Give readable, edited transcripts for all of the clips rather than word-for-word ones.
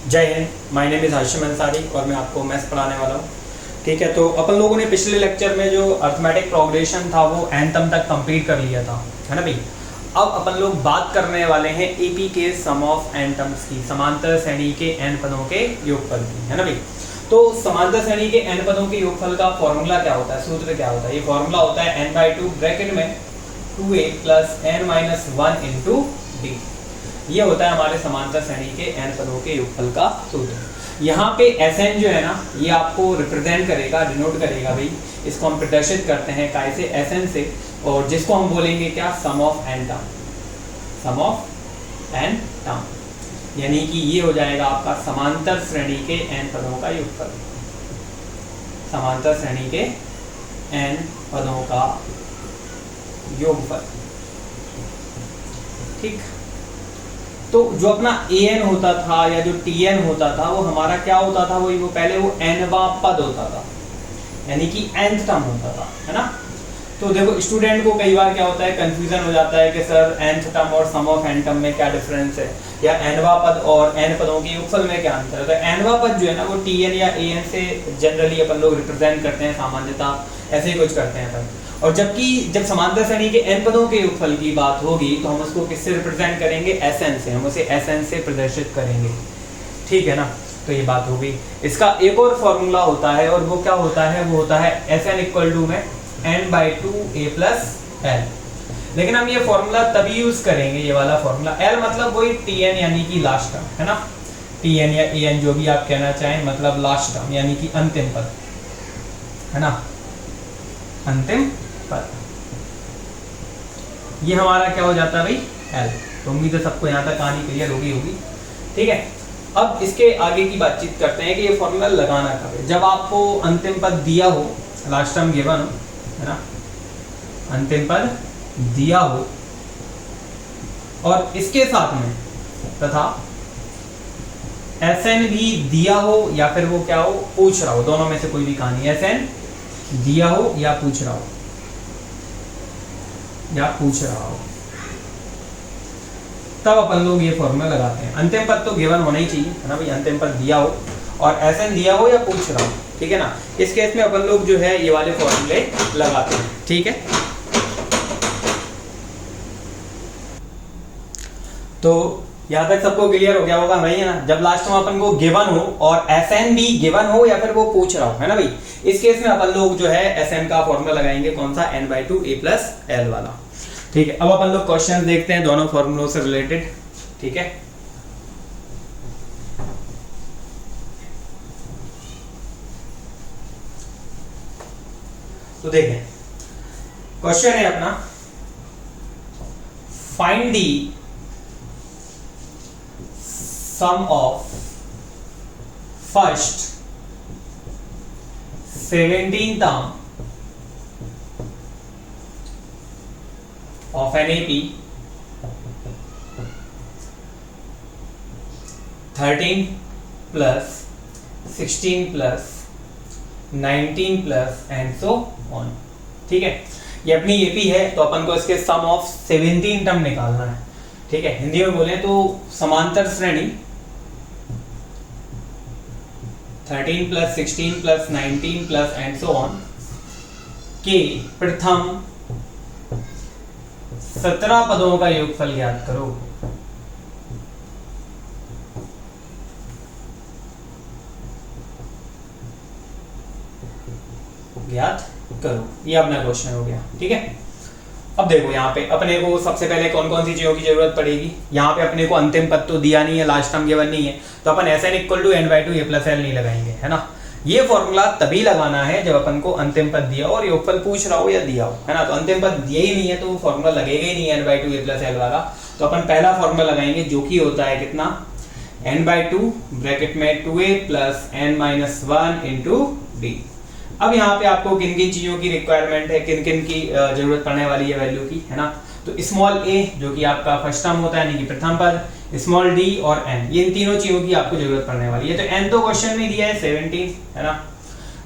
जय Hind, my name is Hashim Ansari और मैं आपको मैथ्स पढ़ाने वाला हूँ। ठीक है, तो अपन लोगों ने पिछले लेक्चर में जो अर्थमेटिक प्रोग्रेशन था वो n टर्म तक कंप्लीट कर लिया था, है ना भाई। अब अपन लोग बात करने वाले हैं एपी के सम ऑफ n टर्म्स की, समांतर श्रेणी के n पदों के योगफल की, है ना भाई। तो समांतर श्रेणी के n पदों के योगफल का फॉर्मूला क्या होता है, सूत्र क्या होता है? ये फॉर्मूला होता है n/2 ब्रैकेट में 2a plus n-1 into d। ये होता है हमारे समांतर श्रेणी के n पदों के योगफल का सूत्र। यहाँ पे Sn जो है ना, ये आपको रिप्रेजेंट करेगा, डिनोट करेगा भाई। इसको हम प्रदर्शित करते हैं काय से? Sn से, और जिसको हम बोलेंगे क्या? Sum of n term, sum of n term. यानी कि ये हो जाएगा आपका समांतर श्रेणी के n पदों का योगफल, समांतर श्रेणी के n पदों का योगफल। ठीक, तो जो अपना an होता था या जो tn होता था वो हमारा क्या होता था? वो पहले वो nवां पद होता था, यानी कि nth टर्म होता था, है ना। तो देखो स्टूडेंट को कई बार क्या होता है, कंफ्यूजन हो जाता है कि सर nth टर्म और सम ऑफ n टर्म में क्या डिफरेंस है, या nवां पद और n पदों के योगफल में क्या अंतर है। तो nवां पद जो है ना वो tn या an से जनरली अपन लोग रिप्रेजेंट करते हैं, सामान्यतः ऐसे ही कुछ करते हैं अपन। और जबकि जब समांतर श्रेणी के n पदों के योगफल की बात होगी तो हम उसको किससे रिप्रेजेंट करेंगे? Sn से, हम उसे Sn से प्रदर्शित करेंगे, ठीक है ना। तो ये बात होगी। इसका एक और फॉर्मूला होता है, और वो क्या होता है? वो होता है Sn इक्वल टू में n/2 a प्लस l। लेकिन हम ये फॉर्मूला तभी यूज करेंगे, ये वाला फॉर्मूला। l मतलब वही tn यानी कि लास्ट टर्म, है ना। tn या an जो भी आप कहना चाहें, मतलब लास्ट टर्म यानी कि अंतिम पद, है ना, अंतिम पद। ये हमारा क्या हो जाता है भाई? L। तो उम्मीद है सबको यहाँ तक कहानी क्लियर होगी। ठीक है, अब इसके आगे की बातचीत करते हैं कि ये फॉर्मूला लगाना कब है। जब आपको अंतिम पद दिया हो, लास्ट टर्म गिवन हो, है ना, अंतिम पद दिया हो और इसके साथ में तथा Sn भी दिया हो या फिर वो क्या हो, पूछ रहा हो, दोनों में से कोई भी कहानी। Sn दिया हो या पूछ रहा हो, या पूछ रहा हो, तब अपन लोग ये फॉर्मूला लगाते हैं। अंतिम पद तो गिवन होना ही चाहिए, है ना भाई। अंतिम पद दिया हो और Sn दिया हो या पूछ रहा हो, ठीक है ना। इस केस में अपन लोग जो है ये वाले फॉर्मूले लगाते हैं, ठीक है। तो यहां तक सबको क्लियर हो गया होगा भाई, है ना। जब लास्ट में अपन को गिवन हो और Sn भी गिवन हो या फिर वो पूछ रहा हो, है ना भाई, इस केस में अपन लोग जो है Sn का फॉर्मूला लगाएंगे, कौन सा? n/2 a प्लस l वाला, ठीक है। अब अपन लोग क्वेश्चन देखते हैं दोनों फॉर्मूलों से रिलेटेड, ठीक है। तो देखें, क्वेश्चन है अपना, find the sum of first 17 term of an AP 13 plus 16 plus 19 plus and so on, ठीक है। ये अपनी एपी है, तो अपन को इसके सम ऑफ 17 टर्म निकालना है, ठीक है। हिंदी में बोले तो समांतर श्रेणी 13 plus 16 plus 19 plus and so on के प्रथम 17 पदों का योगफल ज्ञात करो। ज्ञात करो, ये अपना क्वेश्चन हो गया, ठीक है। अब देखो यहाँ पे अपने को सबसे पहले कौन कौन सी चीजों की जरूरत पड़ेगी। यहाँ पे अपने को अंतिम पद तो दिया नहीं है, लास्ट टर्म गिवन नहीं है, तो अपन Sn equal to n/2 a plus l नहीं लगाएंगे, है ना। ये फॉर्मूला तभी लगाना है जब अपन को अंतिम पद दिया हो और योगफल पूछ रहा हो या दिया हो, है ना। तो अंतिम पद दिया ही नहीं है तो फॉर्मूला लगेगा ही नहीं n/2 a प्लस l वाला। तो अपन पहला फॉर्मूला लगाएंगे जो कि होता है कितना? n/2 ब्रैकेट में 2a plus n-1 into d। अब यहाँ पे आपको किन किन चीजों की रिक्वायरमेंट है, किन किन की जरूरत पड़ने वाली है वैल्यू की, है ना। तो स्मॉल a जो कि आपका फर्स्ट टर्म होता है यानी कि प्रथम पद, स्मॉल d और n, ये इन तीनों चीजों की आपको जरूरत पड़ने वाली है। तो n तो क्वेश्चन में दिया है 17, है ना।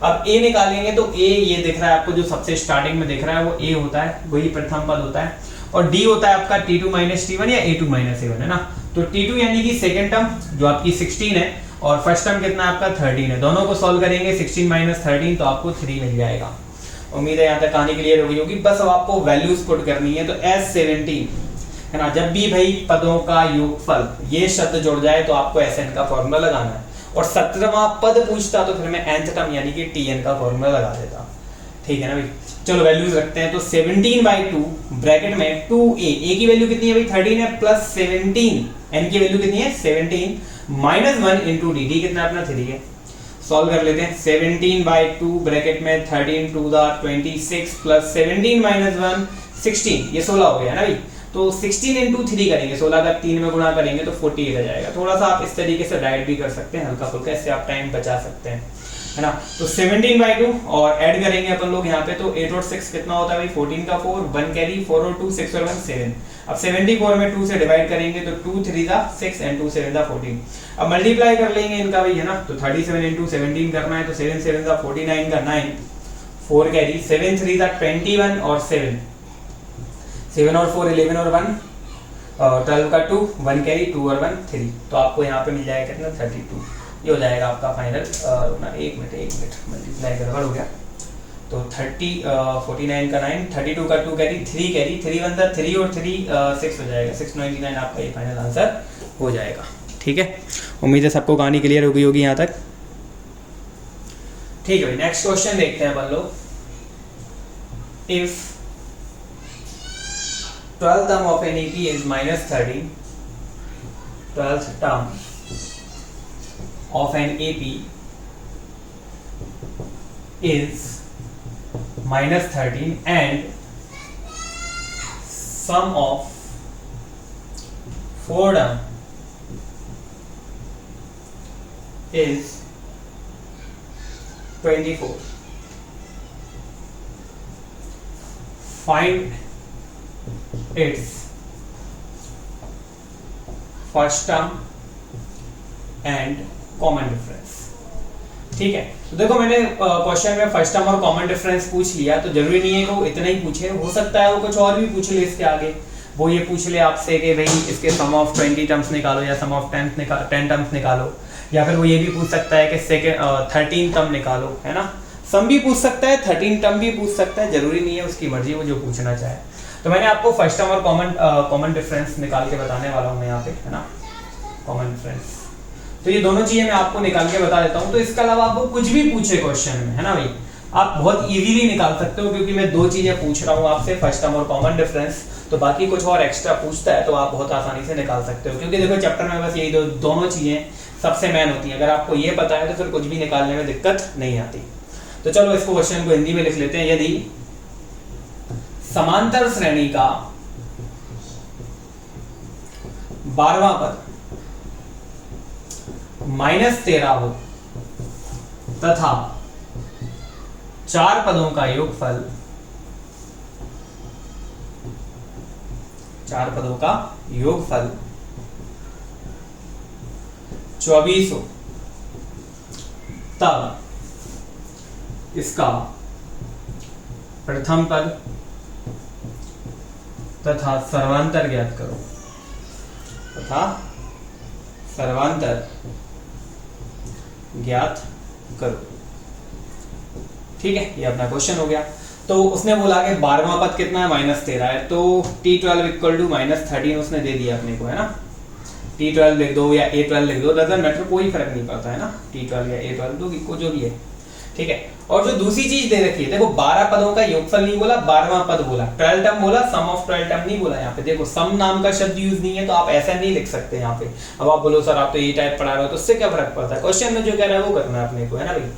अब a निकालेंगे तो a ये दिख रहा है आपको, जो सबसे स्टार्टिंग में दिख रहा है वो a होता है, वही प्रथम पद होता है। और d होता है आपका t2 - t1 या a2 - a1, है ना। तो T2 यानी कि सेकंड टर्म जो आपकी 16 है और फर्स्ट टर्म कितना आपका 13 है, दोनों को सॉल्व करेंगे 16 माइनस 13 तो आपको 3 मिल जाएगा। उम्मीद है यहाँ तक कहानी क्लियर हो गई होगी। बस अब आपको वैल्यूज पुट करनी है। तो S17 है ना, जब भी भाई पदों का योगफल ये शब्द जुड़ जाए तो आपको SN का फॉर्मूला लगाना है, और 17वां पद पूछता तो फिर मैं nth टर्म यानी कि TN का फॉर्मूला लगा देता। ठीक है ना भाई, चलो वैल्यूज रखते हैं। तो 17/2 ब्रैकेट में 2a, a की वैल्यू कितनी है भाई 13 है, प्लस 17 n की वैल्यू कितनी है 17 माइनस 1 इंटू डी, डी कितना अपना 3 है। सॉल्व कर लेते हैं। 17/2 ब्रैकेट में 13 टू द 26 प्लस 17 माइनस 1 16, ये 16 हो गया ना भाई। तो 16 इंटू 3 करेंगे, 16 का 3 में गुणा करेंगे तो 48 आ जाएगा। थोड़ा सा आप इस तरीके से डाइट भी कर सकते हैं हल्का फुल्का, इससे आप टाइम बचा सकते हैं, है ना। तो 17/2 और ऐड करेंगे अपन लोग यहाँ पे, तो 8 और 6 कितना होता है भाई 14 का 4, 1 कैरी, 4 और 2 6 और 1 7। अब 74 में 2 से डिवाइड करेंगे तो 2 3 दा 6 एंड 2 7 दा 14। अब मल्टीप्लाई कर लेंगे इनका भाई, है ना। तो 37 इंटू 17 करना है, तो 7 7 दा 49 का 9, 4 कैरी, 7 3 दा 21 और 7 और 4 11 और 1 12 का 2, 1 कैरी, 2 और 1 3। तो आपको यहाँ पे मिल जाएगा कितना 32, ये हो जाएगा आपका फाइनल। ना एक मिनट मल्टीप्लाई गड़बड़ हो गया। तो 49 का 9, 32 का 2 कैरी, 3 कैरी, 3 1 दा 3 और 3 6 हो जाएगा, 699 आपका ये फाइनल आंसर हो जाएगा। ठीक है, उम्मीद है सबको कहानी क्लियर हो गई होगी यहाँ तक। ठीक है भाई, नेक्स्ट क्वेश्चन देखते हैं अपन लोग। If 12th term of an AP is minus 13, 12th term of an AP is minus 13 and sum of 4 term is 24. Find its first term and common difference. ठीक है, तो देखो मैंने क्वेश्चन में फर्स्ट टर्म और कॉमन डिफरेंस पूछ लिया, तो जरूरी नहीं है कि वो इतना ही पूछे, हो सकता है वो कुछ और भी पूछ ले इसके आगे। वो ये पूछ ले आपसे कि भाई इसके सम ऑफ 20 टर्म्स निकालो या सम ऑफ 10 टर्म्स निकालो, या फिर वो ये भी पूछ सकता है कि सेकंड 13 टर्म निकालो, है ना। सम भी पूछ सकता है, 13 टर्म भी पूछ सकता है, जरूरी नहीं है, उसकी मर्जी, वो जो पूछना चाहे। तो मैंने आपको फर्स्ट टर्म और कॉमन डिफरेंस निकाल के बताने वाला हूँ मैं यहाँ पे, है ना, कॉमन डिफरेंस। तो ये दोनों चीजें मैं आपको निकाल के बता देता हूँ। तो इसके अलावा आपको कुछ भी पूछे क्वेश्चन में, है ना भाई, आप बहुत इजीली निकाल सकते हो, क्योंकि मैं 2 चीजें पूछ रहा हूँ आपसे, फर्स्ट टर्म और कॉमन डिफरेंस। तो बाकी कुछ और एक्स्ट्रा पूछता है तो आप बहुत आसानी से निकाल सकते हो, क्योंकि देखो चैप्टर में बस यही दोनों चीजें सबसे मेन होती हैं। अगर आपको ये पता है तो फिर कुछ भी निकालने में दिक्कत नहीं आती। तो चलो इसको क्वेश्चन को हिंदी में लिख लेते हैं। यदि समांतर श्रेणी का 12वां पद -13 हो तथा 4 पदों का योगफल 24 हो, तब इसका प्रथम पद तथा सर्वांतर ज्ञात करो, ठीक है, ये अपना क्वेश्चन हो गया। तो उसने बोला कि 12वां पद कितना है -13 है, तो T12 इक्वल टू -13 उसने दे दिया अपने को, है ना। T12 लिख दो या A12 लिख दो, डजंट मैटर, कोई फर्क नहीं पड़ता, है ना। T12 या A12 दो, जो भी है, ठीक है। और जो दूसरी चीज दे रखी है, देखो 12 पदों का योगफल नहीं बोला, 12वां पद बोला, 12 टर्म बोला, सम ऑफ 12 टर्म नहीं बोला। यहाँ पे देखो सम नाम का शब्द यूज नहीं है, तो आप ऐसा नहीं लिख सकते यहाँ पे। अब आप बोलो सर आप तो ये टाइप पढ़ा रहे हो, तो उससे क्या फर्क पड़ता है, क्वेश्चन में जो कह रहा है वो करना है अपने को, है ना भाई।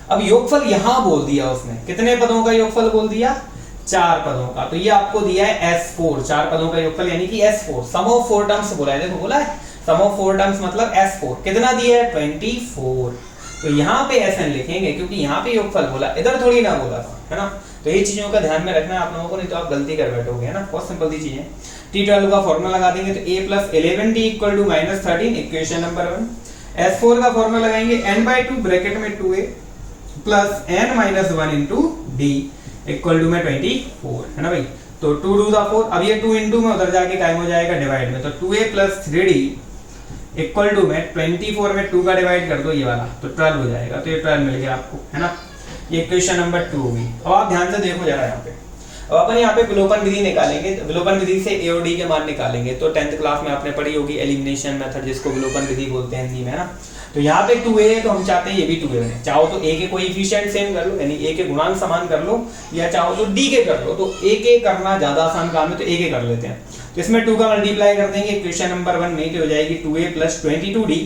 अब योगफल यहाँ बोल दिया उसने, कितने पदों का योगफल बोल दिया, 4 पदों का। तो ये आपको दिया है S4, 4 पदों का योगफल यानी कि S4। सम ऑफ 4 टर्म्स बोला है, देखो बोला है सम ऑफ 4 टर्म्स मतलब S4, कितना दिया है 24। तो यहाँ पे SN लिखेंगे क्योंकि यहाँ पे योगफल बोला, इधर थोड़ी ना बोला था, है ना। तो ये चीजों का ध्यान में रखना है आप लोगों को, नहीं तो आप गलती कर बैठोगे, है ना। बहुत सिंपल सी चीज है। T12 का फॉर्मूला लगा देंगे, तो A + 11T equal to -13, equation number 1। S4 का फॉर्मूला लगाएंगे, n/2 ब्रैकेट में 2A plus n - 1 into D equal to में 24, है ना भाई। तो 2 टू द 4, अब ये 2 इंटू में उधर जाके टाइम हो जाएगा डिवाइड में, तो 2a plus 3d equal to में 24 में 2 का डिवाइड कर दो ये वाला, तो 12 हो जाएगा। तो ये 12 मिल गया आपको, है ना। ये इक्वेशन नंबर 2 होगी। अब आप ध्यान से देखो जरा यहाँ पे, अब अपन यहाँ पे विलोपन विधि निकालेंगे। विलोपन विधि से ए और डी के मान निकालेंगे। तो 10th क्लास में आपने पढ़ी होगी एलिमिनेशन मेथड, जिसको विलोपन विधि बोलते हैं हिंदी में, है ना। तो यहाँ पे 2a है, तो हम चाहते हैं ये भी 2a बने। चाहो तो a के कोएफिशिएंट सेम कर लो, यानी a के गुणांक समान कर लो, या चाहो तो d के कर लो। तो a के करना ज्यादा आसान काम है, तो a के कर लेते हैं। तो इसमें 2 का मल्टीप्लाई कर देंगे इक्वेशन नंबर 1 में, तो हो जाएगी 2a plus 22d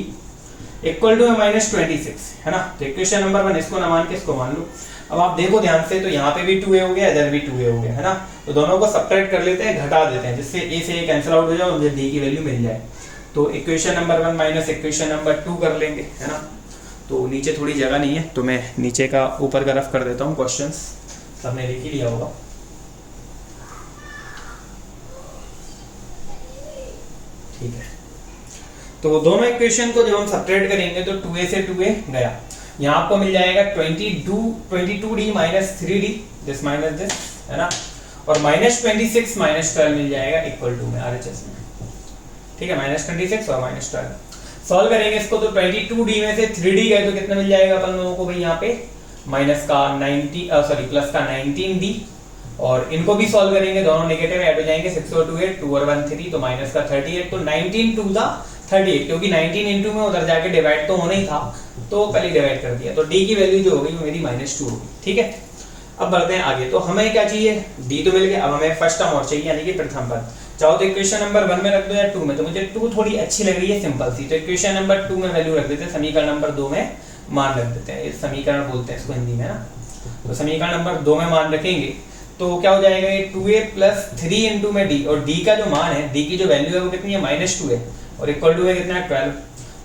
equal to minus 26, है ना। तो इक्वेशन नंबर 1 इसको ना मान के इसको मान लो। अब आप देखो ध्यान से, तो यहाँ पे भी 2a हो गया, इधर भी 2a हो गया, है ना। तो दोनों को सब्ट्रैक्ट कर लेते हैं, घटा देते हैं, जिससे a से a कैंसिल आउट हो जाए और मुझे d की वैल्यू मिल जाए। तो equation number 1 minus equation number 2 कर लेंगे, है ना। तो नीचे थोड़ी जगह नहीं है, तो मैं नीचे का ऊपर का रफ कर देता हूँ। क्वेश्चंस सबने लिख ही लिया होगा। ठीक है, तो दोनों इक्वेशन को जब हम सब्ट्रैक्ट करेंगे तो 2a से 2a गया, यहाँ आपको मिल जाएगा 22d minus 3d, this minus this, है ना। और माइनस 26 माइनस 12 मिल जाएगा इक्वल टू में RHS में। ठीक है, माइनस 26 और माइनस 12 सॉल्व करेंगे इसको, तो 22d में से 3d गए तो कितना मिल जाएगा अपन लोगों को भाई यहाँ पे, माइनस का 90 प्लस का 19d, और इनको भी सॉल्व करेंगे, दोनों नेगेटिव ऐड हो जाएंगे, 6 और 2 8, 2 और 1 3, तो माइनस का 38, तो 19 टू द 38, क्योंकि 19 इंटू में उधर जाके डिवाइड तो होना ही था, तो पहले डिवाइड कर दिया। तो d की वैल्यू जो होगी वो मेरी -2 होगी। ठीक है, अब बढ़ते हैं आगे। तो हमें क्या चाहिए, d तो मिल गया, अब हमें फर्स्ट टर्म और चाहिए, यानी कि प्रथम पद। चाहो तो इक्वेशन नंबर 1 में रख दो या 2 में, तो मुझे 2 थोड़ी अच्छी लग रही है, सिंपल सी, तो इक्वेशन नंबर 2 में वैल्यू रख देते हैं, समीकरण नंबर 2 में मान रख देते हैं। ये समीकरण बोलते हैं इसको हिंदी में, ना। तो समीकरण नंबर 2 में मान रखेंगे तो क्या हो जाएगा, ये 2a प्लस 3 इंटू में d, और d का जो मान है, d की जो वैल्यू है वो कितनी है, -2 है, और इक्वल टू है कितना है 12।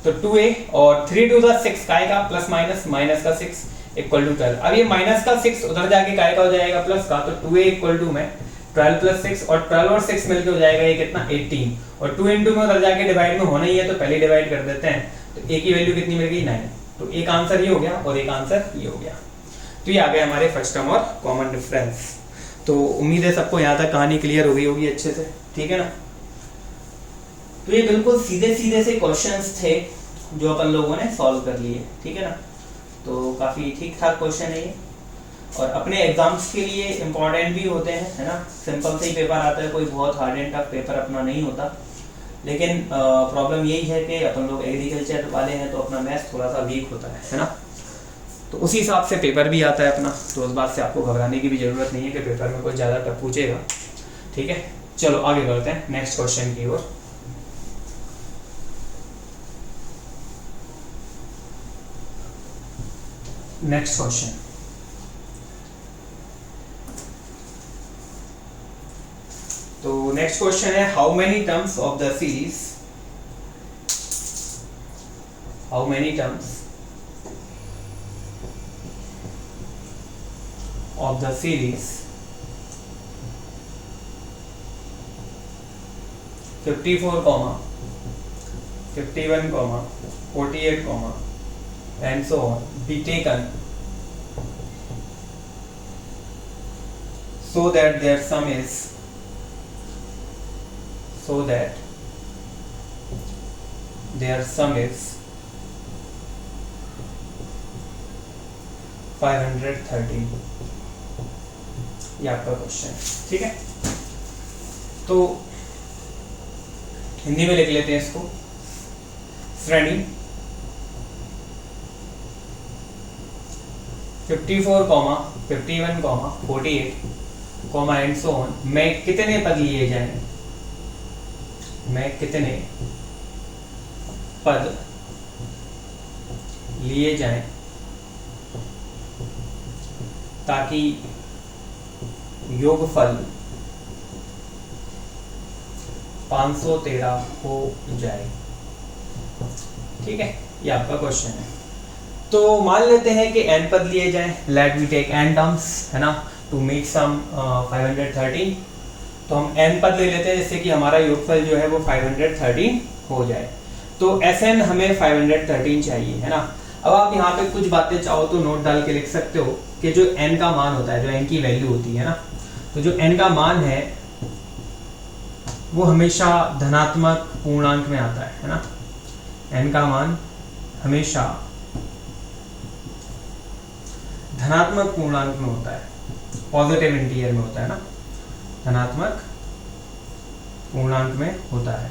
तो 2a और 3 टू द 6 काय का प्लस माइनस, माइनस का 6 इक्वल टू 12। अब ये माइनस का 6 उधर जाके काय का हो जाएगा प्लस का, तो 2a इक्वल टू में 12 प्लस 6, और 12 और 6 मिलके हो जाएगा ये कितना 18, और 2 इंटू में उधर जाके डिवाइड में होना ही है, तो पहले डिवाइड कर देते हैं। तो a की वैल्यू कितनी मिल गई 9। तो एक आंसर ये हो गया और एक आंसर ये हो गया। तो ये आ गए हमारे फर्स्ट टर्म और कॉमन डिफरेंस। तो उम्मीद है सबको यहाँ तक कहानी क्लियर हो गई होगी अच्छे से, ठीक है ना। तो ये बिल्कुल सीधे सीधे से क्वेश्चंस थे जो अपन लोगों ने सॉल्व कर लिए, ठीक है ना। तो काफी ठीक ठाक क्वेश्चन है ये, और अपने एग्जाम्स के लिए इम्पोर्टेंट भी होते हैं, है ना। सिंपल से ही पेपर आता है, कोई बहुत हार्ड एंड टफ पेपर अपना नहीं होता। लेकिन प्रॉब्लम यही है कि अपन लोग एग्रीकल्चर वाले हैं, तो अपना मैथ्स थोड़ा सा वीक होता है ना। तो उसी हिसाब से पेपर भी आता है अपना, तो उस बात से आपको घबराने की भी जरूरत नहीं है कि पेपर में कोई ज़्यादा टफ पूछेगा, ठीक है। चलो आगे बढ़ते हैं नेक्स्ट क्वेश्चन की ओर। नेक्स्ट क्वेश्चन, तो नेक्स्ट क्वेश्चन है how many terms of the series, how many terms of the series 54, 51, 48, and so on be taken so that their sum is, so that their sum is 513। ये आपका question है, ठीक है। तो हिंदी में लिख लेते हैं इसको। श्रेणी 54, 51, 48, एंड सो ऑन में कितने पद लिए जाएं, में कितने पद लिए जाएं ताकि योगफल 513 हो जाए, ठीक है। ये आपका क्वेश्चन है। तो मान लेते हैं कि n पद लिए जाएं, let we take n terms, है ना, टू मेक सम 513। तो हम n पद ले लेते हैं जिससे कि हमारा योगफल जो है वो 513 हो जाए। तो Sn हमें 513 चाहिए, है ना। अब आप यहाँ पे कुछ बातें चाहो तो नोट डाल के लिख सकते हो कि जो n का मान होता है, जो n की वैल्यू होती है ना, तो जो n का मान है वो हमेशा धनात्मक पूर्णांक में आता है ना। n का मान हमेशा धनात्मक पूर्णांक में होता है, पॉजिटिव इंटीजर में होता है ना, धनात्मक पूर्णांक में होता है।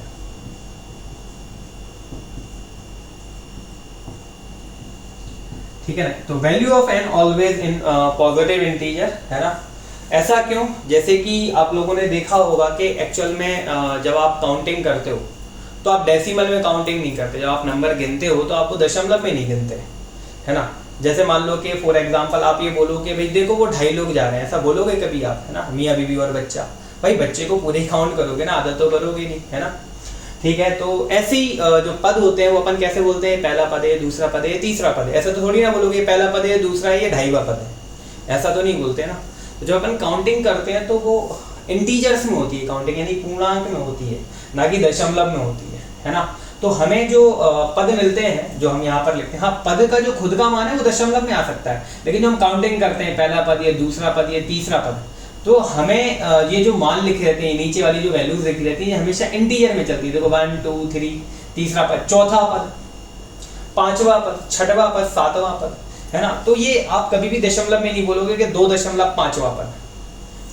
ठीक है ना। तो value of n always in positive integer है ना। ऐसा क्यों? जैसे कि आप लोगों ने देखा होगा कि एक्चुअल में जब आप काउंटिंग करते हो तो आप डेसिमल में काउंटिंग नहीं करते, जब आप नंबर गिनते हो तो आपको दशमलव में नहीं गिनते, है ना। जैसे मान लो कि फॉर एग्जांपल आप ये बोलो कि भाई देखो वो 2.5 लोग जा रहे हैं, ऐसा बोलोगे कभी आप, है ना, मियाँ बीवी और बच्चा? भाई बच्चे को पूरे ही काउंट करोगे ना, आदत तो करोगे नहीं, है ना। ठीक है, तो ऐसे ही जो पद होते हैं वो अपन कैसे बोलते हैं, पहला पद है, दूसरा पद है, तीसरा पद है, ऐसा तो थोड़ी ना बोलोगे पहला पद है, दूसरा है, ये 2.5वां पद है, ऐसा तो नहीं बोलते ना। तो जब अपन काउंटिंग करते हैं तो वो इंटीजर्स में होती है काउंटिंग, यानी पूर्णांक में होती है, ना कि दशमलव में होती है ना। तो हमें जो पद मिलते हैं जो हम यहाँ पर लिखते हैं, हाँ पद का जो खुद का मान है वो दशमलव में आ सकता है, लेकिन जो हम काउंटिंग करते हैं पहला पद, ये दूसरा पद, ये तीसरा पद, तो हमें ये जो मान लिखे रहते हैं, नीचे वाली जो वैल्यूज लिखी रहती है, हमेशा इंटीजर में चलती है। देखो 1 2 3, तीसरा पद, चौथा पद, पांचवा पद, छठवां पद, सातवां पद, है ना। तो ये आप कभी भी दशमलव में नहीं बोलोगे कि 2.5वां पद,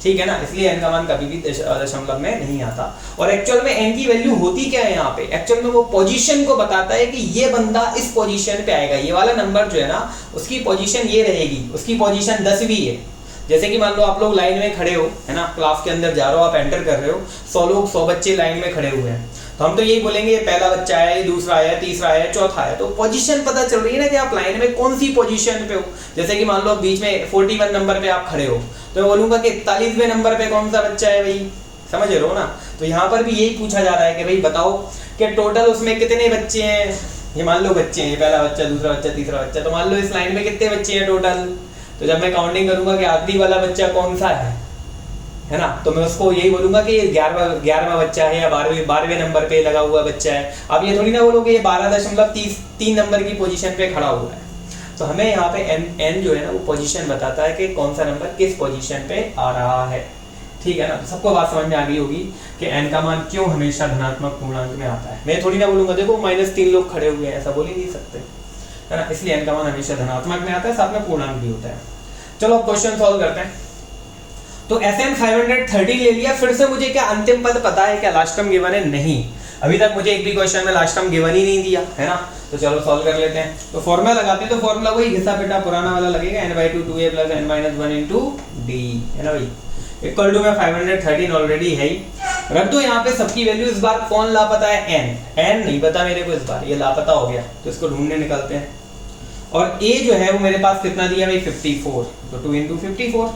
ठीक है ना। इसलिए n का मान कभी भी दशमलव में नहीं आता। और एक्चुअल में n की वैल्यू होती क्या है यहाँ पे, एक्चुअल में वो पोजीशन को बताता है कि ये बंदा इस पोजीशन पे आएगा, ये वाला नंबर जो है ना उसकी पोजीशन ये रहेगी, उसकी पोजीशन 10वीं है। जैसे कि मान लो आप लोग लाइन में खड़े हो, है ना, क्लास के अंदर जा रहे हो, आप एंटर कर रहे हो, 100 लोग 100 बच्चे लाइन में खड़े हुए हैं, तो हम तो यही बोलेंगे ये पहला बच्चा है, ये दूसरा है, तीसरा है, चौथा है। तो पोजीशन पता चल रही है ना कि आप लाइन में कौन सी पोजीशन पे हो। जैसे कि मान लो बीच में 41 नंबर पे आप खड़े हो, तो मैं बोलूंगा कि 41वें नंबर पे कौन सा बच्चा है भाई, समझ रहे हो ना। तो यहाँ पर भी यही पूछा जा रहा है कि भाई बताओ कि टोटल उसमें कितने बच्चे हैं। ये मान लो बच्चे हैं, पहला बच्चा, दूसरा बच्चा, तीसरा बच्चा, तो मान लो इस लाइन में कितने बच्चे हैं टोटल। तो जब मैं काउंटिंग करूंगा कि आखिरी वाला बच्चा कौन सा है ना, तो मैं उसको यही बोलूंगा कि ये 11वां बच्चा है, या 12वें नंबर पे लगा हुआ बच्चा है। अब ये थोड़ी ना बोलोगे ये 12.3 नंबर की पोजीशन पे खड़ा हुआ है। तो हमें यहाँ पे n जो है ना वो पोजीशन बताता है कि कौन सा नंबर किस पोजीशन पे आ रहा है, ठीक है ना। तो सबको बात समझ में आ गई होगी कि n का मान क्यों हमेशा धनात्मक पूर्णांक में आता है। मैं थोड़ी ना बोलूंगा देखो -3 लोग खड़े हुए हैं, ऐसा बोल ही नहीं सकते, है ना। इसलिए n का मान हमेशा धनात्मक में आता है, साथ में पूर्णांक भी होता है। चलो क्वेश्चन सॉल्व करते हैं। तो SN 513 ले लिया, फिर से मुझे क्या अंतिम पद पता है क्या, लास्ट टर्म गिवन है? नहीं, अभी तक मुझे एक भी क्वेश्चन में लास्ट टर्म गिवन ही नहीं दिया, है ना। तो चलो सॉल्व कर लेते हैं। तो फॉर्मूला लगाते हैं, तो फॉर्मूला वही घिसा पिटा पुराना वाला लगेगा, n/2 2a + n-1 * d, है ना भाई, इक्वल टू में 513 ऑलरेडी है ही। रख दो यहाँ पे सबकी वैल्यू। इस बार कौन लापता है? n नहीं पता मेरे को, इस बार ये लापता हो गया, तो इसको ढूंढने निकलते हैं। और a जो है वो मेरे पास कितना दिया भाई 54, तो 2 × 54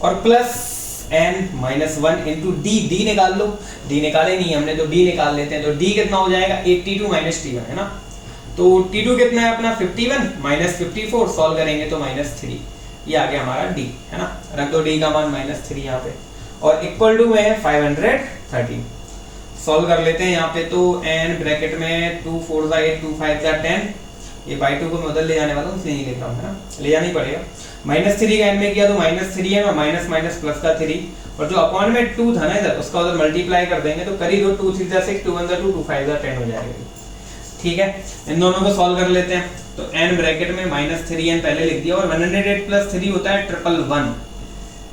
और प्लस n-1 × d निकाल लो। d निकाले नहीं हमने, तो d निकाल लेते हैं। तो d कितना हो जाएगा 82 - t1, है ना। तो t2 कितना है अपना 51 - 54, सॉल्व करेंगे तो -3, ये आ गया हमारा d, है ना। रख दो d का मान -3 यहाँ पे, और इक्वल टू में 513 सॉल्व कर लेते हैं यहाँ पे। तो n ब्रैकेट में 2 4 * 8 2 5 * 10, ये बाई 2 को मैं उधर ले जाने वाला हूँ, इसलिए नहीं लिख रहा हूँ, है ना, ले जाना ही पड़ेगा। -3 का n में किया तो -3 है, माइनस माइनस प्लस का 3, और जो अपॉन में 2 था ना इधर, उसका उधर मल्टीप्लाई कर देंगे तो करी दो, 2 3 6 2 1 2 2 5 10 हो जाएगा, ठीक है। इन दोनों को सॉल्व कर लेते हैं। तो n ब्रैकेट में -3n पहले लिख दिया, और 108 + 3 होता है 111,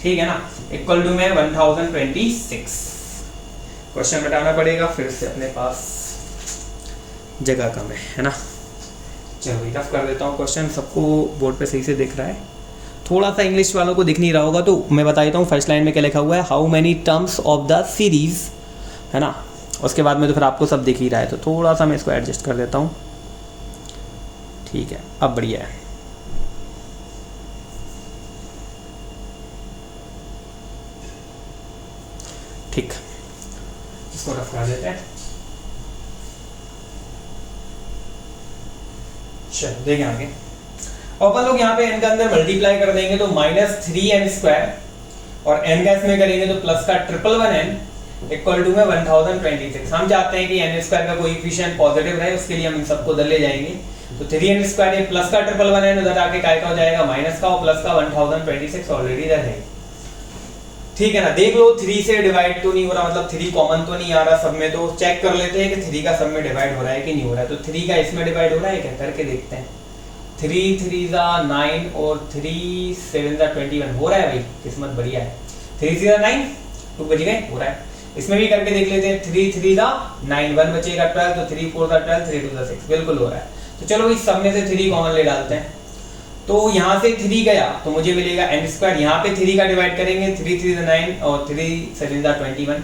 ठीक है ना, इक्वल टू में 1026। क्वेश्चन बताना पड़ेगा, फिर से अपने पास जगह कम है ना। चलो रफ कर देता हूँ क्वेश्चन, सबको बोर्ड पे सही से दिख रहा है, थोड़ा सा इंग्लिश वालों को दिख नहीं रहा होगा, तो मैं बता देता हूँ। फर्स्ट लाइन में क्या लिखा हुआ है, how many terms of the series, है ना। उसके बाद में तो फिर आपको सब दिख ही रहा है, तो थोड़ा सा मैं इसको एडजस्ट कर देता हूँ, ठीक है, अब बढ़िया है। ठीक, इसको रफ कर देते हैं। चलो देखें आगे, और अपन लोग यहाँ पे n का अंदर मल्टीप्लाई कर देंगे तो -3n² और n का इसमें करेंगे तो प्लस का 111n इक्वल टू में 1026। हम चाहते हैं कि n² का कोएफिशिएंट पॉजिटिव रहे, उसके लिए हम इन सबको उधर ले जाएंगे। तो 3n² ये प्लस का 111n उधर आके काय का हो जाएगा माइनस का, और प्लस का 1026 ऑलरेडी इधर है, ठीक है ना। देख लो 3 से डिवाइड तो नहीं हो रहा, मतलब 3 कॉमन तो नहीं आ रहा सब में, तो चेक कर लेते हैं कि 3 का सब में डिवाइड हो रहा है कि नहीं हो रहा है। तो 3 का इसमें डिवाइड हो रहा है क्या, करके देखते हैं। 3 3 जा 9 और 3 7 जा 21 हो रहा है भाई, किस्मत बढ़िया है। 3 3 जा 9, 2 बच गए, हो रहा है। इसमें भी करके देख लेते हैं। 3 3 जा 9, 1 बचेगा 12, तो 3 4 जा 12, 3 2 जा 6, बिल्कुल हो रहा है। तो चलो इस सब में से 3 कॉमन ले डालते हैं। तो यहाँ से 3 गया तो मुझे मिलेगा n स्क्वायर, यहाँ पे 3 का डिवाइड करेंगे, 3 3 जा 9 और 3 7 जा 21,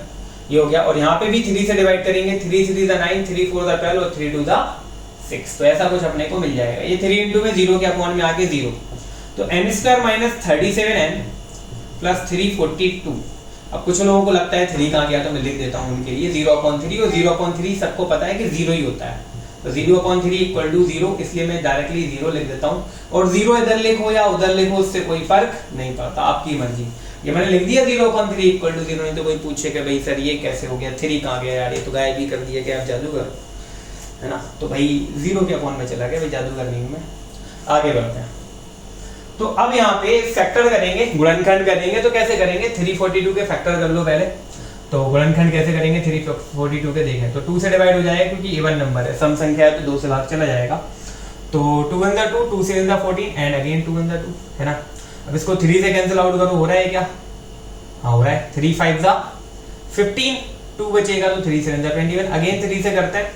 ये हो गया। और यहाँ पे भी 3 से डिवाइड करेंगे, 3 3 जा 9, 3 4 जा 12 और 3 2 जा 6, तो ऐसा कुछ अपने को मिल जाएगा। ये 3 इंटू में 0 के अपॉन में आके 0, तो n square minus 37n plus 342। अब कुछ लोगों को लगता है 3 कहाँ गया, तो मैं लिख देता हूँ उनके लिए 0/3, और 0/3 सबको पता है कि 0 ही होता है, तो 0/3 इक्वल टू 0, इसलिए मैं डायरेक्टली 0 लिख देता हूँ। और 0 इधर लिखो या उधर लिखो, उससे कोई फर्क नहीं पड़ता, आपकी मर्जी। ये मैंने लिख दिया 0/3 इक्वल टू 0, नहीं तो कोई पूछे कि भाई सर ये कैसे हो गया, 3 कहाँ गया यार, ये तो गायब ही कर दिया क्या आप जादूगर, है ना। तो भाई 0 के अपॉन में चला गया, भाई जादूगर नहीं हूं मैं। आगे बढ़ते हैं। तो अब यहाँ पे फैक्टर करेंगे, गुणनखंड करेंगे, तो कैसे करेंगे, 342 के फैक्टर कर लो पहले। तो गुणनखंड कैसे करेंगे 342 के, देखें तो 2 से डिवाइड हो जाएगा क्योंकि इवन नंबर है, सम संख्या है तो 2 से भाग चला जाएगा। तो 2 1 जा 2, 2 7 जा 14 एंड अगेन 2 1 जा 2, है ना। अब इसको 3 से कैंसिल आउट करो, हो रहा है क्या, हाँ हो रहा है। 3 5 जा 15, 2 बचेगा तो 3 7 जा 21, अगेन 3 से करते हैं,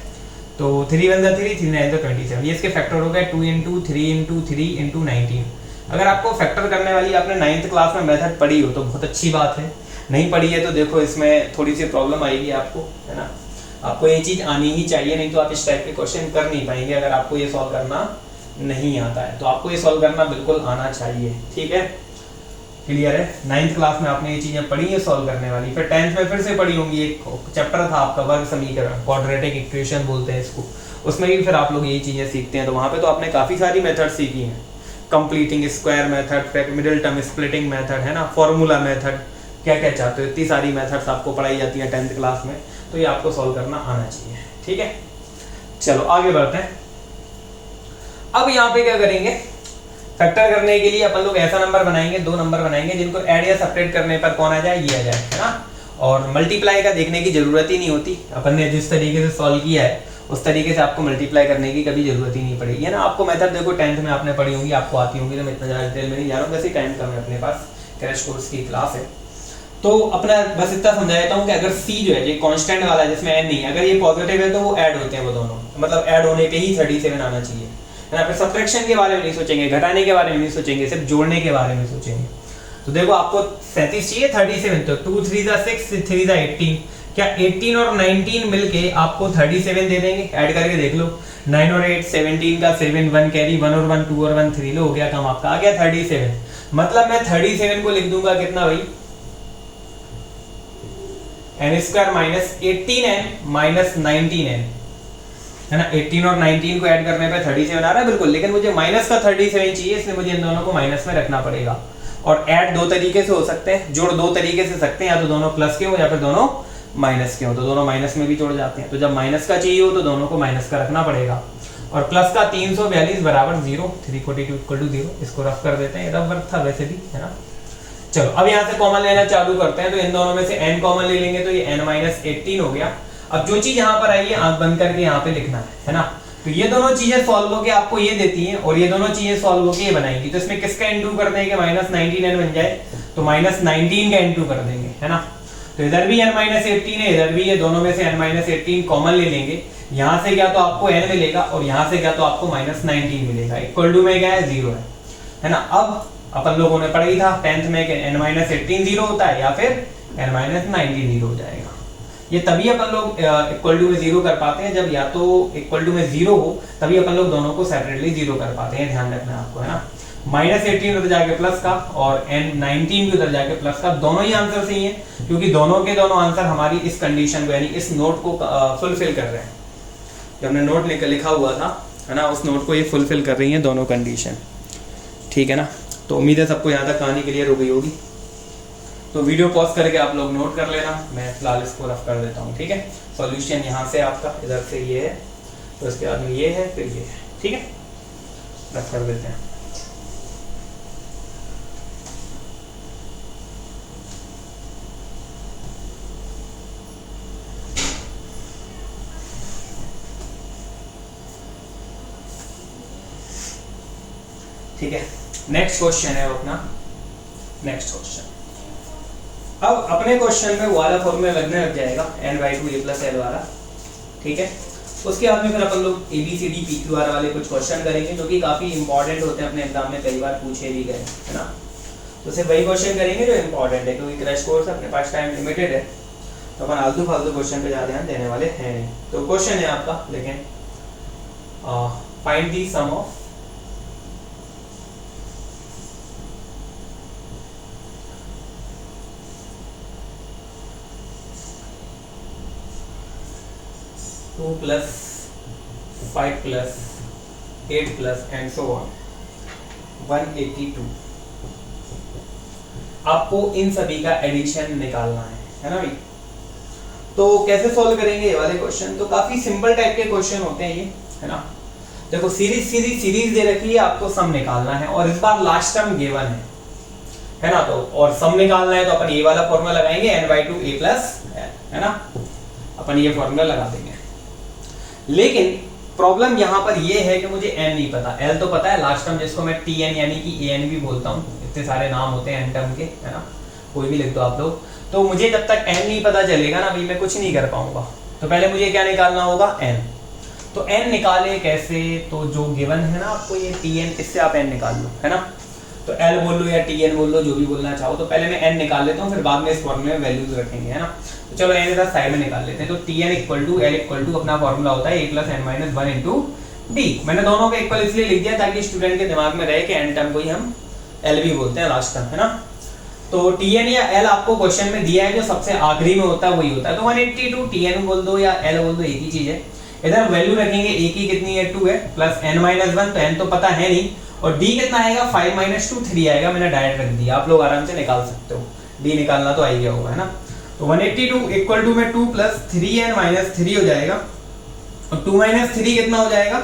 तो 3 1 जा 3, 3 9 जा 27, ये इसके फैक्टर हो गए 2 इंटू 3 इंटू 3 इंटू 19। अगर आपको फैक्टर करने वाली आपने 9th क्लास में मेथड पढ़ी हो तो बहुत अच्छी बात है, नहीं पढ़ी है तो देखो इसमें थोड़ी सी प्रॉब्लम आएगी आपको, है ना। आपको ये चीज आनी ही चाहिए, नहीं तो आप इस टाइप के क्वेश्चन कर नहीं पाएंगे। अगर आपको ये सॉल्व करना नहीं आता है तो आपको ये सॉल्व करना बिल्कुल आना चाहिए, ठीक है, क्लियर है। 9th क्लास में आपने ये चीजें पढ़ी है सॉल्व करने वाली, फिर 10th में फिर से पढ़ी होंगी। एक चैप्टर था आपका वर्ग समीकरण, क्वाड्रेटिक इक्वेशन बोलते हैं इसको, उसमें भी फिर आप लोग यही चीजें सीखते हैं। तो वहां पे तो आपने काफी सारी मेथड सीखी हैं, completing square method, middle term splitting method, है ना, फॉर्मूला मेथड, क्या क्या चाहते हो, इतनी सारी मेथड्स आपको पढ़ाई जाती है 10th क्लास में, तो ये आपको सॉल्व करना आना चाहिए, ठीक है। चलो आगे बढ़ते हैं। अब यहाँ पे क्या करेंगे, फैक्टर करने के लिए अपन लोग ऐसा नंबर बनाएंगे, 2 नंबर बनाएंगे जिनको ऐड या सब्ट्रैक्ट करने पर कौन आ जाए, ये आ जाए, है ना। और मल्टीप्लाई का देखने की जरूरत ही नहीं होती, अपन ने जिस तरीके से सॉल्व किया है उस तरीके से आपको मल्टीप्लाई करने की कभी जरूरत ही नहीं पड़ेगी, है ना। आपको मेथड देखो 10th में आपने पढ़ी होंगी, आपको आती होंगी, तो मैं इतना ज़्यादा डिटेल में नहीं जा रहा हूँ, वैसे टाइम कम है अपने पास, क्रैश कोर्स की क्लास है। तो अपना बस इतना समझा देता हूँ कि अगर c जो है ये कांस्टेंट वाला है जिसमें n नहीं, अगर ये पॉजिटिव है तो वो ऐड होते हैं वो दोनों, मतलब ऐड होने पे ही 37 आना चाहिए, है ना। फिर सब्ट्रैक्शन के बारे में नहीं सोचेंगे, घटाने के बारे में नहीं सोचेंगे, सिर्फ जोड़ने के बारे में सोचेंगे। तो देखो आपको 37 चाहिए, 37, तो 2 3 जा 6, 3 जा 18, क्या 18 और 19 मिलके आपको 37 दे देंगे, ऐड करके देख लो। 9 और 8 17 का 7, 1 कैरी, 1 और 1 2 और 1 3, लो हो गया काम आपका, आ गया 37। मतलब मैं 37 को लिख दूंगा कितना भाई, n square minus 18n minus 19n, है ना। 18 और 19 को ऐड करने पे 37 आ रहा है बिल्कुल, लेकिन मुझे माइनस का 37 चाहिए, इसलिए मुझे इन दोनों को माइनस में रखना पड़ेगा। और ऐड 2 तरीके से हो सकते हैं, जोड़ 2 तरीके से सकते हैं, या तो दोनों प्लस के हो या फिर दोनों माइनस के हो, तो दोनों माइनस में भी जोड़ जाते हैं। तो जब माइनस का चाहिए हो तो दोनों को माइनस का रखना पड़ेगा। और प्लस का 342 बराबर 0, 342 इक्वल टू 0, इसको रफ कर देते हैं, रफ वर्क था वैसे भी, है ना। चलो अब यहाँ से कॉमन लेना चालू करते हैं, तो इन दोनों में से n कॉमन ले लेंगे, तो ये n-18 हो गया। अब जो चीज यहाँ पर आई है आंख बंद करके यहाँ पे लिखना है ना। तो ये दोनों चीजें सॉल्व होके आपको ये देती हैं और ये दोनों चीजें सॉल्व होके ये बनाएंगी। तो इसमें किसका इंटू कर देंगे, -19n बन जाए, तो -19 का इंटू कर देंगे, है ना। तो इधर भी n-18 है, इधर भी, ये दोनों में से n-18 कॉमन ले लेंगे। यहाँ से क्या तो आपको n मिलेगा और यहाँ से क्या तो आपको -19 मिलेगा, इक्वल टू में क्या है 0 है ना। अब अपन लोगों ने पढ़ी था 10th में कि n-18 0 होता है या फिर n-19 0 हो जाएगा। ये तभी अपन लोग इक्वल टू में 0 कर पाते हैं जब या तो इक्वल टू में 0 हो, तभी अपन लोग दोनों को सेपरेटली 0 कर पाते हैं, ध्यान रखना है आपको, है ना। -18 उधर जाके प्लस का और n-19 भी उधर जाके प्लस का, दोनों ही आंसर सही है क्योंकि दोनों के दोनों आंसर हमारी इस कंडीशन को यानी इस नोट को फुलफिल कर रहे हैं। जो हमने नोट लिखा हुआ था, है ना, उस नोट को ये फुलफिल कर रही है दोनों कंडीशन, ठीक है ना। तो उम्मीद है सबको यहाँ तक कहानी क्लियर हो गई होगी। तो वीडियो पॉज करके आप लोग नोट कर लेना, मैं फिलहाल इसको रफ कर देता हूँ, ठीक है। सॉल्यूशन यहाँ से आपका इधर से ये है, तो इसके बाद में ये है, फिर ये है, ठीक है, रफ कर देते हैं। ठीक है, नेक्स्ट क्वेश्चन है अपना, नेक्स्ट क्वेश्चन। अब अपने क्वेश्चन में वो वाला फॉर्मूला लगने लग जाएगा n/2 a + l वाला, ठीक है। उसके बाद में फिर अपन लोग ABCD PQR वाले कुछ क्वेश्चन करेंगे जो कि काफ़ी इंपॉर्टेंट होते हैं, अपने एग्जाम में कई बार पूछे भी गए, है ना। तो सिर्फ वही क्वेश्चन करेंगे जो इंपॉर्टेंट है, क्योंकि क्रैश कोर्स अपने पास टाइम लिमिटेड है, तो अपन आलतू फालतू क्वेश्चन पे ज़्यादा ध्यान देने वाले हैं नहीं। तो क्वेश्चन है आपका, लेकिन find the sum of two plus 5 plus 8 plus and so on 182। आपको इन सभी का एडिशन निकालना है ना भाई। तो कैसे सॉल्व करेंगे ये वाले क्वेश्चन? तो काफी सिंपल टाइप के क्वेश्चन होते हैं ये, है ना। देखो सीरीज दे रखी है, आपको सम निकालना है और इस बार लास्ट टर्म गिवन है ना। तो और सम निकालना है तो अपन ये वाला फॉर्मूला लगाएंगे n/2 a + l, है ना। अपन ये फॉर्मूला लगा देंगे, लेकिन प्रॉब्लम यहाँ पर ये है कि मुझे n नहीं पता, l तो पता है, लास्ट टर्म जिसको मैं tn यानी कि an भी बोलता हूँ, इतने सारे नाम होते हैं n टर्म के, है ना, कोई भी लिख दो आप लोग। तो मुझे जब तक n नहीं पता चलेगा ना अभी मैं कुछ नहीं कर पाऊंगा। तो पहले मुझे क्या निकालना होगा? n। तो n निकाले कैसे? तो जो गिवन है ना आपको ये tn, इससे आप n निकाल लो, है ना। तो l बोल लो या tn बोल लो, जो भी बोलना चाहो। तो पहले मैं n निकाल लेता हूँ, फिर बाद में इस फॉर्मूले में वैल्यूज रखेंगे, है ना। तो चलो n इधर साइड में निकाल लेते हैं। तो tn = l = अपना फॉर्मूला होता है a + n - 1 * d। मैंने दोनों के इक्वल इसलिए लिख दिया ताकि स्टूडेंट के दिमाग में रहे कि n टर्म को ही हम l भी बोलते हैं लास्ट टर्म, है ना। तो tn या l आपको क्वेश्चन में दिया है, जो सबसे आखिरी में होता है वही होता है। तो 182 tn बोल दो या l बोल दो, एक ही चीज है। इधर वैल्यू रखेंगे, a की कितनी है 2 है, प्लस n - 1, तो n तो पता है नहीं, और d कितना आएगा 5 - 2 3 आएगा, मैंने डायरेक्ट रख दिया, आप लोग आराम से निकाल सकते हो, d निकालना तो आ ही गया होगा, है ना। तो 182 = में 2 + 3n - 3 हो जाएगा, और 2 - 3 कितना हो जाएगा?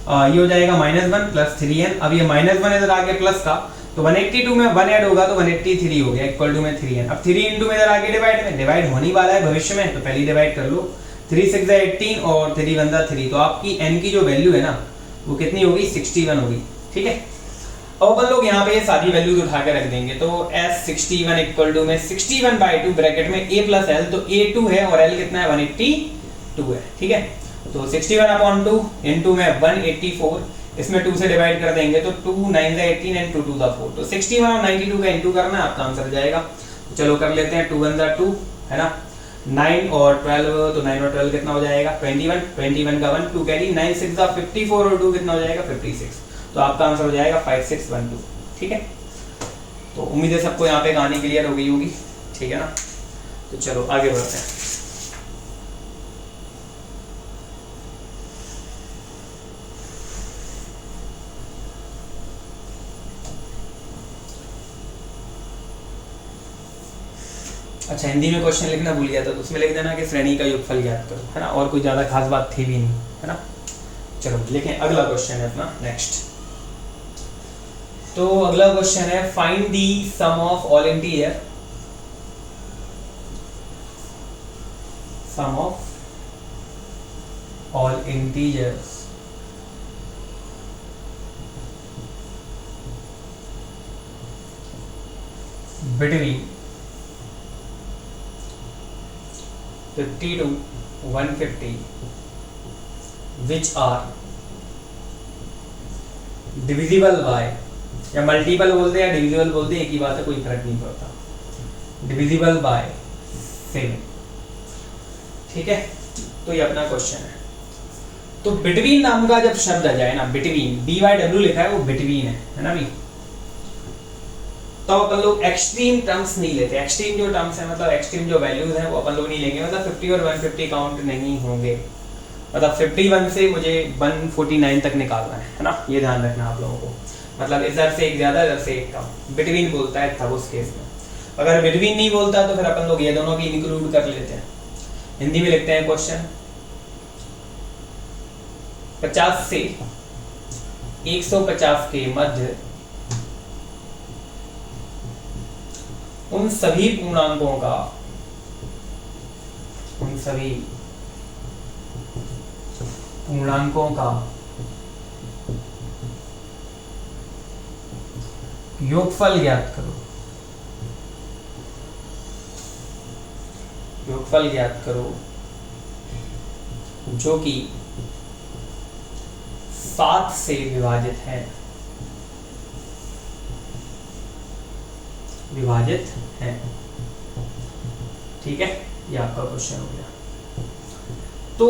ये हो जाएगा -1 + 3n। अब ये -1 इधर आ गया प्लस का, तो 182 में 1 ऐड होगा तो 183 हो गया, इक्वल टू में 3n। अब 3 * में इधर आगे डिवाइड होने वाला है भविष्य में, तो पहले डिवाइड कर लो। 3 × 6 = 18 और 3 × 1 = 3, तो आपकी n की जो वैल्यू है ना वो कितनी होगी? 61 होगी, ठीक है। अब अपन लोग यहाँ पे ये सारी वैल्यूज उठा के रख देंगे। तो S61 = में 61/2 ब्रैकेट में a + l, तो a 2 है और l कितना है? 182 है, ठीक है। तो 61/2 इनटू में 184, इसमें 2 से डिवाइड कर देंगे तो 2 × 9 = 18 एंड 2 × 2 = 4। तो 61 और 92 का इनटू करना है, आपका आंसर जाएगा। तो चलो कर लेते हैं, 2 × 1 = 2, है ना। 9 और 12, तो 9 और 12 कितना हो जाएगा? 21, 21 का 1 2 कैरी, 9 × 6 = 54 और 2 कितना हो जाएगा? 56। तो आपका आंसर हो जाएगा 5612, ठीक है। तो उम्मीद है सबको यहाँ पे कहानी क्लियर हो गई होगी, ठीक है ना। तो चलो आगे बढ़ते हैं। अच्छा, हिंदी में क्वेश्चन लिखना भूल गया था, तो उसमें लिख देना कि श्रेणी का योगफल ज्ञात करो, है ना। और कोई ज़्यादा खास बात थी भी नहीं, है ना। चलो लिखें, अगला क्वेश्चन है अपना नेक्स्ट। तो अगला क्वेश्चन है, find the sum of all integer, sum of all integers between 50 to 150 which are divisible by, या मल्टीपल बोलते हैं या डिविजिबल बोलते हैं, एक ही बात है, कोई फर्क नहीं पड़ता। डिविजिबल बाय 7, ठीक है। तो ये अपना क्वेश्चन है। तो बिटवीन नाम का जब शब्द आ जाए ना, बिटवीन, BYW लिखा है, वो बिटवीन है ना भी। तो अपन लोग एक्सट्रीम टर्म्स नहीं लेते। एक्सट्रीम जो टर्म्स है, मतलब एक्सट्रीम जो वैल्यूज हैं, वो अपन लोग नहीं लेंगे। मतलब 50 और 150 काउंट नहीं होंगे। मतलब 51 से मुझे 149 तक निकालना है ना, ये ध्यान रखना आप लोगों को। मतलब इधर से एक ज्यादा, इधर से एक कम। बिटवीन बोलता है तब उस केस में। अगर बिटवीन नहीं बोलता तो फिर अपन लोग ये दोनों भी इंक्लूड कर लेते हैं। हिंदी में लिखते हैं क्वेश्चन, 50 से 150 के मध्य उन सभी पूर्णांकों का, उन सभी पूर्णांकों का योगफल ज्ञात करो, योगफल ज्ञात करो जो कि 7 से विभाजित है, विभाजित है। ठीक है, ये आपका क्वेश्चन हो गया। तो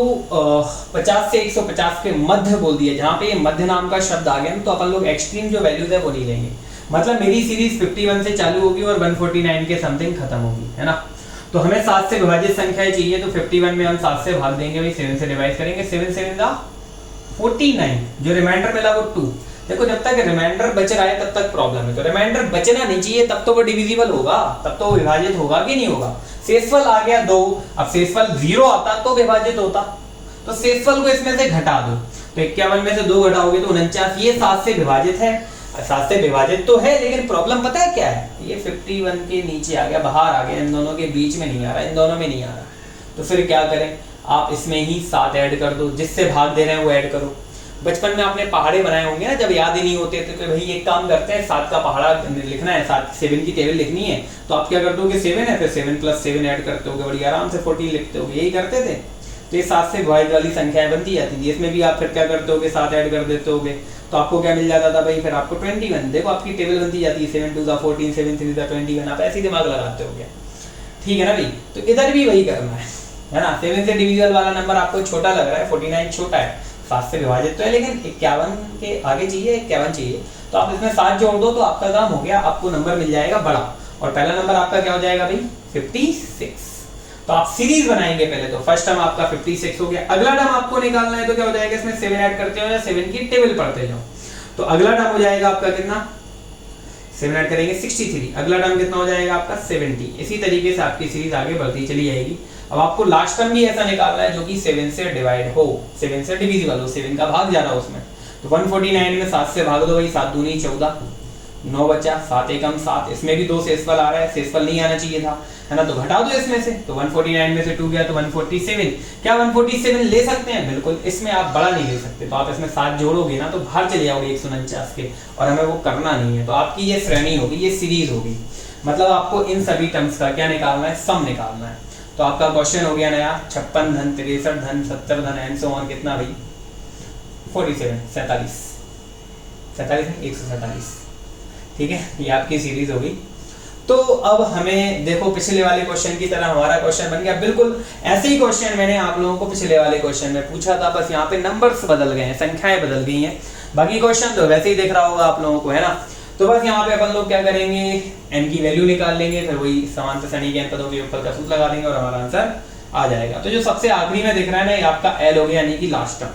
50 से 150 के मध्य बोल दिया, जहां पे ये मध्य नाम का शब्द आ गया तो अपन लोग एक्सट्रीम जो वैल्यूज है वो नहीं लेंगे। मतलब मेरी सीरीज 51 से चालू होगी और 149 के समथिंग खत्म होगी, है ना। तो हमें 7 से विभाजित संख्याएं चाहिए, तो 51 में हम 7 से भाग देंगे भाई, 7 से डिवाइड करेंगे, 7 7 दा 49, जो रिमाइंडर मिला वो 2। देखो जब तक रिमाइंडर बच रहा है तब तक प्रॉब्लम है, तो रिमाइंडर बचना नहीं चाहिए, तब तो वो डिविजिबल होगा, तब तो वो विभाजित होगा कि नहीं होगा। शेषफल आ गया 2, अब शेषफल 0 आता तो विभाजित होता, तो शेषफल को इसमें से घटा दो, तो 51 में से 2 घटाओगे तो 49। ये 7 से विभाजित है, 7 से विभाजित तो है, लेकिन प्रॉब्लम पता है क्या है, ये 51 के नीचे आ गया, बाहर आ गया, इन दोनों के बीच में नहीं आ रहा, इन दोनों में नहीं आ रहा। तो फिर क्या करें, आप इसमें ही 7 ऐड कर दो, जिससे भाग दे रहे हैं वो ऐड करो। बचपन में आपने पहाड़े बनाए होंगे ना, जब याद ही नहीं होते थे, तो भाई एक काम करते हैं, 7 का पहाड़ा लिखना है, 7 की टेबल लिखनी है, तो आप क्या करते हो कि 7 है, फिर 7 + 7 ऐड करते होगे, बड़ी आराम से 14 लिखते होगे, यही करते थे। तो ये 7 से विभाजित वाली संख्याएं बनती जाती थी। इसमें भी आप फिर क्या करते होगे, 7 ऐड कर देते होगे, तो आपको क्या मिल जाता था भाई, फिर आपको 21। देखो आपकी टेबल बनती जाती है, 7 2 = 14, 7 3 = 21, आप ऐसे दिमाग लगाते होगे। ठीक है ना भाई, तो इधर भी वही करना है ना। 7 से डिविजिबल वाला नंबर आपको छोटा लग रहा है, 49 छोटा है, 7 से विभाजित तो है, लेकिन 51 के आगे चाहिए, 51 चाहिए, तो आप इसमें 7 जोड़ दो, तो आपका काम हो गया, आपको नंबर मिल जाएगा बड़ा। और पहला नंबर आपका क्या हो जाएगा भाई, 56। तो आप सीरीज बनाएंगे पहले, तो फर्स्ट टर्म आपका 56 हो गया। अगला टर्म आपको निकालना है, तो क्या हो जाएगा, इसमें 7 ऐड करते हो या 7 की टेबल पढ़ते जाओ, तो अगला टर्म हो जाएगा आपका कितना, 7 ऐड करेंगे 63। अगला टर्म कितना हो जाएगा आपका 70। इसी तरीके से आपकी सीरीज आगे बढ़ती चली जाएगी। अब आपको लास्ट टर्म भी ऐसा निकालना है जो कि 7 से डिवाइड हो, 7 से डिविजिबल हो, 7 का भाग जा रहा हो उसमें। तो 149 में 7 से भाग दो भाई, 7 दूनी 14, 9 बचा, 7 एकम 7, इसमें भी 2 शेषफल आ रहा है, शेषफल नहीं आना चाहिए था, है ना, तो घटा दो इसमें से। तो 149 में से 2 गया तो 147। क्या 147 ले सकते हैं? बिल्कुल, इसमें आप बड़ा नहीं ले सकते, तो आप इसमें 7 जोड़ोगे ना तो बाहर चले जाओगे 149 के, और हमें वो करना नहीं है। तो आपकी ये श्रेणी होगी, ये सीरीज होगी, मतलब आपको इन सभी टर्म्स का क्या निकालना है, सम निकालना है। तो आपका क्वेश्चन हो गया नया 56 धन 63 धन 70 धन एंड सो ऑन, कितना भाई 47, 47 147। ठीक है, ये आपकी सीरीज होगी। तो अब हमें देखो, पिछले वाले क्वेश्चन की तरह हमारा क्वेश्चन बन गया, बिल्कुल ऐसे ही क्वेश्चन मैंने आप लोगों को पिछले वाले क्वेश्चन में पूछा था, बस यहाँ पे नंबर्स बदल गए हैं, संख्याएं बदल गई हैं, बाकी क्वेश्चन तो वैसे ही दिख रहा होगा आप लोगों को, है ना। तो बस यहाँ पे अपन लोग क्या करेंगे, n की वैल्यू निकाल लेंगे, फिर वही समांतर श्रेणी के n पदों के योगफल का सूत्र लगा देंगे और हमारा आंसर आ जाएगा। तो जो सबसे आखिरी में दिख रहा है ना, ये आपका l हो गया, यानी कि लास्ट टर्म,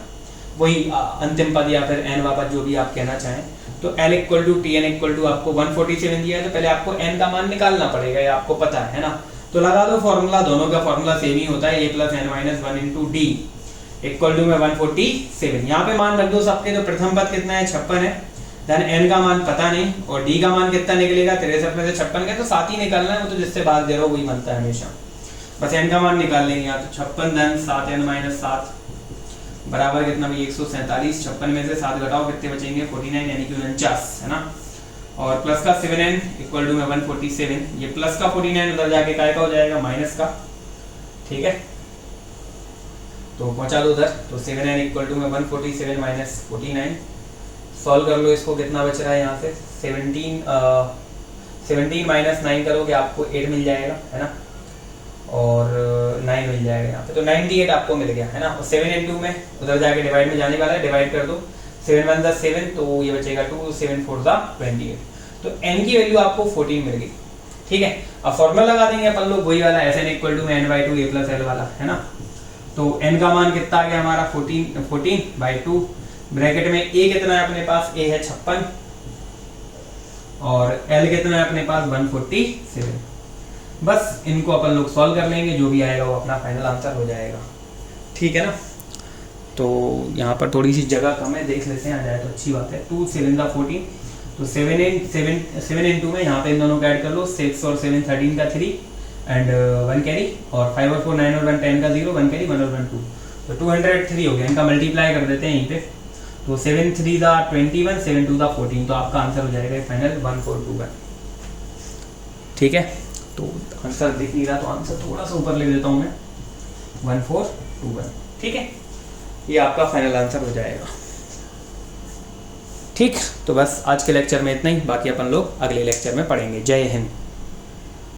वही अंतिम पद या फिर n वापस जो भी आप कहना चाहें। तो l = tn = आपको 147 दिया है, तो पहले आपको n का मान निकालना पड़ेगा, ये आपको पता है ना। तो लगा दो फॉर्मूला, दोनों का फॉर्मूला सेम ही होता है, a + n - 1 × d = में 147। यहाँ पे मान रख दो सबके, तो प्रथम पद कितना है, 56 है, देन n का मान पता नहीं, और d का मान कितना निकलेगा, 63 में से 56 गया तो 7 ही निकालना है, वो तो जिससे भाग दे रहा हो वही बनता है हमेशा। बस n का मान निकाल लेंगे यहाँ, तो 56 धन 7n - 7 बराबर कितना भाई 147। 56 में से 7 घटाओ, कितने बचेंगे 49, यानी कि 49, है ना। और प्लस का 7n = में 147, ये प्लस का 49 उधर जाके काय का हो जाएगा, माइनस का। ठीक है, तो पहुंचा दो उधर, तो 7n = में 147 माइनस 49। सॉल्व कर लो इसको, कितना बच रहा है यहाँ से 17 माइनस 9 करोगे आपको 8 मिल जाएगा, है ना, और 9 मिल जाएगा यहाँ पे, तो 98 आपको मिल गया, है ना। और 7 × में उधर जाके डिवाइड में जाने वाला है, डिवाइड कर दो, 7 1 = 7, तो ये बचेगा 2, 7 4 = 28। तो n की वैल्यू आपको 14 मिल गई। ठीक है, अब फॉर्मूला लगा देंगे अपन लोग वही वाला, Sn = में n/2 a + l वाला, है ना। तो n का मान कितना आ गया हमारा 14/2, ब्रैकेट में a कितना है अपने पास, a है 56 और l कितना है अपने पास 147। बस इनको अपन लोग सॉल्व कर लेंगे, जो भी आएगा वो अपना फाइनल आंसर हो जाएगा। ठीक है ना। तो यहाँ पर थोड़ी सी जगह कम है, देख लेते हैं, आ जाए तो अच्छी बात है। 2 7 × 14, तो 7 × में यहाँ पे इन दोनों को ऐड कर लो, 6 और 7 13 का 3 एंड 1 कैरी, और 5 और 4 9 और 1 10 का 0, 1 कैरी 1 और 1 2, तो 203 हो गया। इनका मल्टीप्लाई कर देते हैं यहीं पे, तो 7 3 दा 21, 7 2 दा 14, तो आपका आंसर हो जाएगा फाइनल 1421। ठीक है, तो आंसर दिख नहीं रहा तो आंसर थोड़ा सा ऊपर ले देता हूँ मैं, 1421। ठीक है, ये आपका फाइनल आंसर हो जाएगा। ठीक, तो बस आज के लेक्चर में इतना ही, बाकी अपन लोग अगले लेक्चर में पढ़ेंगे। जय हिंद।